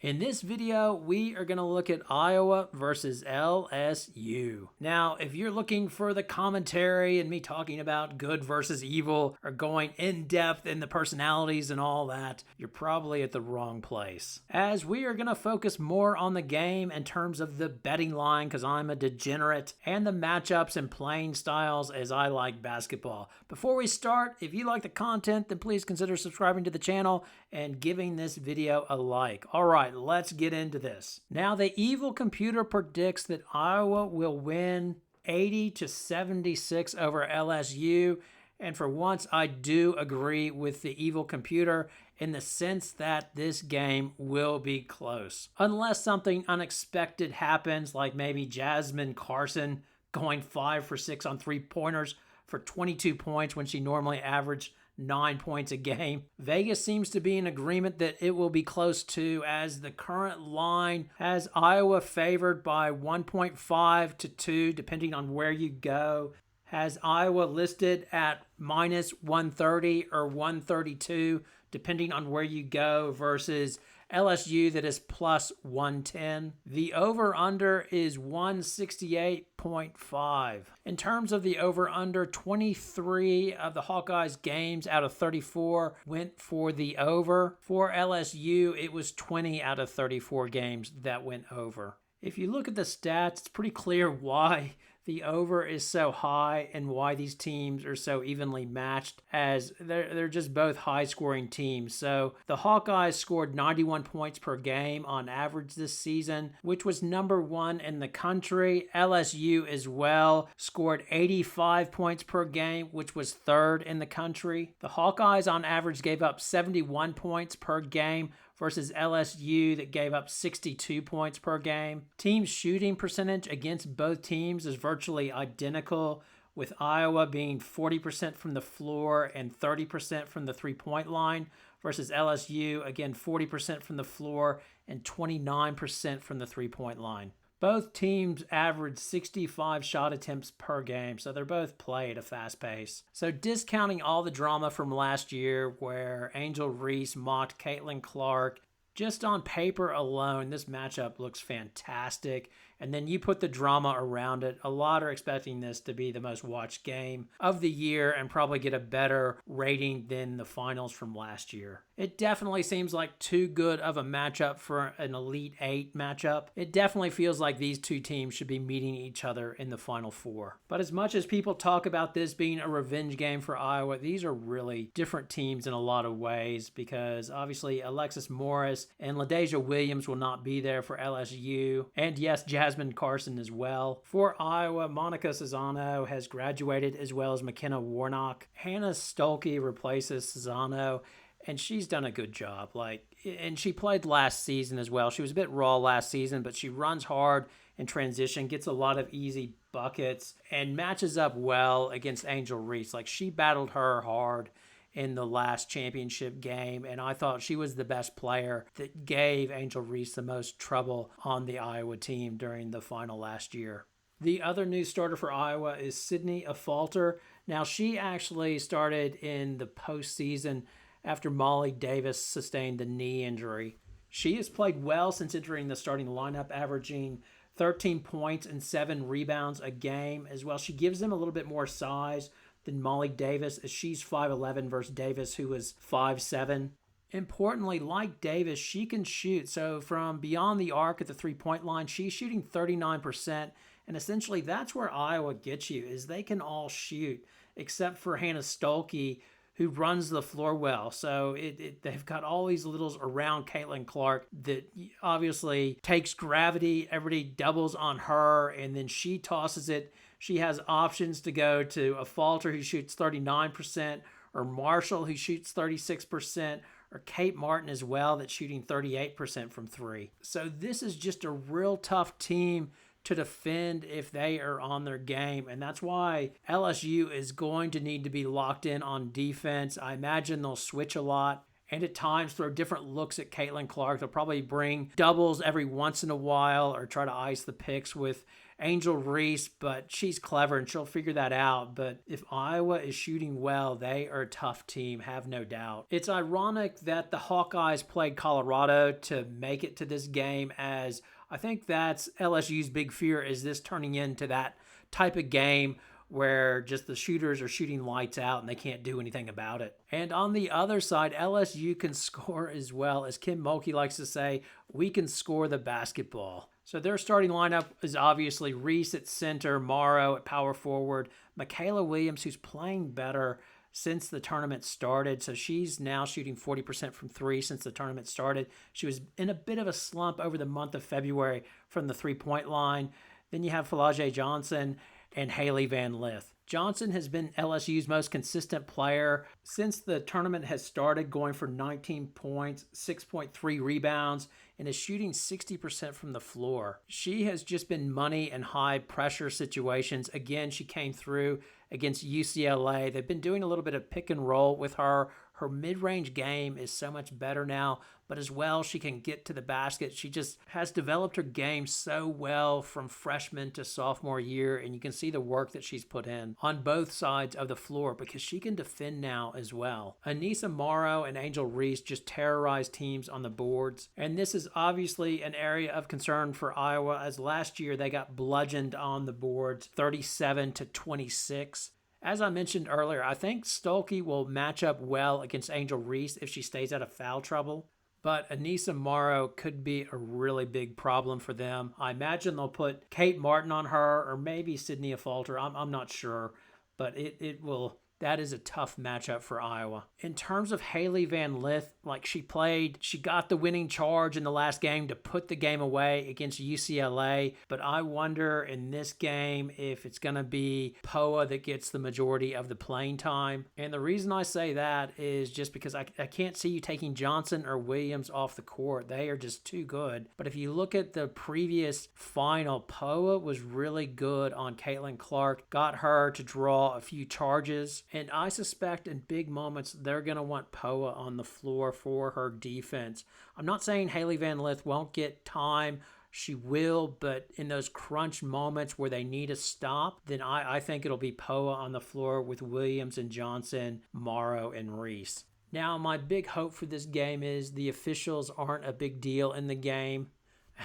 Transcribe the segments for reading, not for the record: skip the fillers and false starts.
In this video, we are going to look at Iowa versus LSU. Now, if you're looking for the commentary and me talking about good versus evil or going in depth in the personalities and all that, you're probably at the wrong place. As we are going to focus more on the game in terms of the betting line because I'm a degenerate and the matchups and playing styles as I like basketball. Before we start, if you like the content, then please consider subscribing to the channel and giving this video a like. All right, let's get into this. Now, the evil computer predicts that Iowa will win 80-76 over LSU. And for once, I do agree with the evil computer in the sense that this game will be close. Unless something unexpected happens, like maybe Jasmine Carson going 5 for 6 on three-pointers for 22 points when she normally averaged 9 points a game. Vegas seems to be in agreement that it will be close to, as the current line has Iowa favored by 1.5 to 2, depending on where you go. Has Iowa listed at minus 130 or 132, depending on where you go, versus LSU that is plus 110. The over-under is 168.5. In terms of the over-under, 23 of the Hawkeyes games out of 34 went for the over. For LSU, it was 20 out of 34 games that went over. If you look at the stats, it's pretty clear why the over is so high and why these teams are so evenly matched, as they're just both high-scoring teams. So the Hawkeyes scored 91 points per game on average this season, which was number 1 in the country. LSU as well scored 85 points per game, which was 3rd in the country. The Hawkeyes on average gave up 71 points per game versus LSU that gave up 62 points per game. Team shooting percentage against both teams is virtually identical, with Iowa being 40% from the floor and 30% from the three-point line, versus LSU, again, 40% from the floor and 29% from the three-point line. Both teams average 65 shot attempts per game, so they're both played at a fast pace. So discounting all the drama from last year where Angel Reese mocked Caitlin Clark, just on paper alone, this matchup looks fantastic. And then you put the drama around it. A lot are expecting this to be the most watched game of the year and probably get a better rating than the finals from last year. It definitely seems like too good of a matchup for an Elite Eight matchup. It definitely feels like these two teams should be meeting each other in the Final Four. But as much as people talk about this being a revenge game for Iowa, these are really different teams in a lot of ways, because obviously Alexis Morris and LaDasia Williams will not be there for LSU. And yes, Jasmine Carson as well. For Iowa, Monica Cesano has graduated, as well as McKenna Warnock. Hannah Stuelke replaces Cesano, and she's done a good job. And she played last season as well. She was a bit raw last season, but she runs hard in transition, gets a lot of easy buckets, and matches up well against Angel Reese. She battled her hard in the last championship game, and I thought she was the best player that gave Angel Reese the most trouble on the Iowa team during the final last year. The other new starter for Iowa is Sydney Afalter. Now, she actually started in the postseason after Molly Davis sustained the knee injury. She has played well since entering the starting lineup, averaging 13 points and 7 rebounds a game as well. She gives them a little bit more size than Molly Davis, as she's 5'11 versus Davis, who is 5'7. Importantly, like Davis, she can shoot. So from beyond the arc at the three-point line, she's shooting 39%. And essentially that's where Iowa gets you, is they can all shoot, except for Hannah Stuelke, who runs the floor well. So they've got all these littles around Caitlin Clark that obviously takes gravity. Everybody doubles on her, and then she tosses it. She has options to go to Afalter, who shoots 39%, or Marshall, who shoots 36%, or Kate Martin as well, that's shooting 38% from 3. So this is just a real tough team to defend if they are on their game, and that's why LSU is going to need to be locked in on defense. I imagine they'll switch a lot, and at times throw different looks at Caitlin Clark. They'll probably bring doubles every once in a while or try to ice the picks with Angel Reese, but she's clever and she'll figure that out. But if Iowa is shooting well, they are a tough team, have no doubt. It's ironic that the Hawkeyes played Colorado to make it to this game, as I think that's LSU's big fear, is this turning into that type of game where just the shooters are shooting lights out and they can't do anything about it. And on the other side, LSU can score as well. As Kim Mulkey likes to say, we can score the basketball. So their starting lineup is obviously Reese at center, Morrow at power forward, Michaela Williams, who's playing better since the tournament started. So she's now shooting 40% from three since the tournament started. She was in a bit of a slump over the month of February from the three-point line. Then you have Falaje Johnson and Haley Van Lith. Johnson has been LSU's most consistent player since the tournament has started, going for 19 points, 6.3 rebounds, and is shooting 60% from the floor. She has just been money in high pressure situations. Again, she came through against UCLA. They've been doing a little bit of pick and roll with her. Her mid-range game is so much better now, but as well, she can get to the basket. She just has developed her game so well from freshman to sophomore year, and you can see the work that she's put in on both sides of the floor because she can defend now as well. Anissa Morrow and Angel Reese just terrorize teams on the boards, and this is obviously an area of concern for Iowa, as last year they got bludgeoned on the boards 37-26. As I mentioned earlier, I think Stolke will match up well against Angel Reese if she stays out of foul trouble. But Anissa Morrow could be a really big problem for them. I imagine they'll put Kate Martin on her or maybe Sydney Falter. I'm not sure, but it will. That is a tough matchup for Iowa. In terms of Haley Van Lith, she got the winning charge in the last game to put the game away against UCLA, but I wonder in this game if it's going to be Poa that gets the majority of the playing time. And the reason I say that is just because I can't see you taking Johnson or Williams off the court. They are just too good. But if you look at the previous final, Poa was really good on Caitlin Clark, got her to draw a few charges. And I suspect in big moments, they're going to want Poa on the floor for her defense. I'm not saying Haley Van Lith won't get time. She will, but in those crunch moments where they need a stop, then I think it'll be Poa on the floor with Williams and Johnson, Morrow, and Reese. Now, my big hope for this game is the officials aren't a big deal in the game,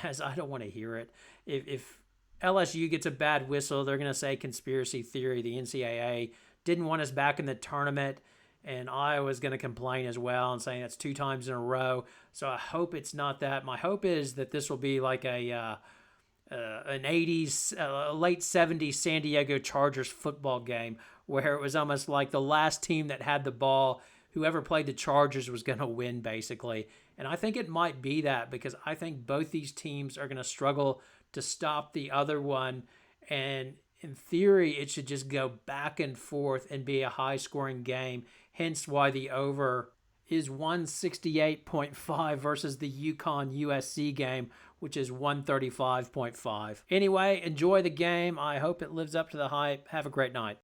as I don't want to hear it. If LSU gets a bad whistle, they're going to say conspiracy theory, the NCAA didn't want us back in the tournament, and Iowa's going to complain as well and saying that's 2 times in a row. So I hope it's not that. My hope is that this will be like an 80s, late 70s San Diego Chargers football game where it was almost like the last team that had the ball, whoever played the Chargers was going to win, basically. And I think it might be that because I think both these teams are going to struggle to stop the other one, and in theory, it should just go back and forth and be a high-scoring game, hence why the over is 168.5 versus the UConn-USC game, which is 135.5. Anyway, enjoy the game. I hope it lives up to the hype. Have a great night.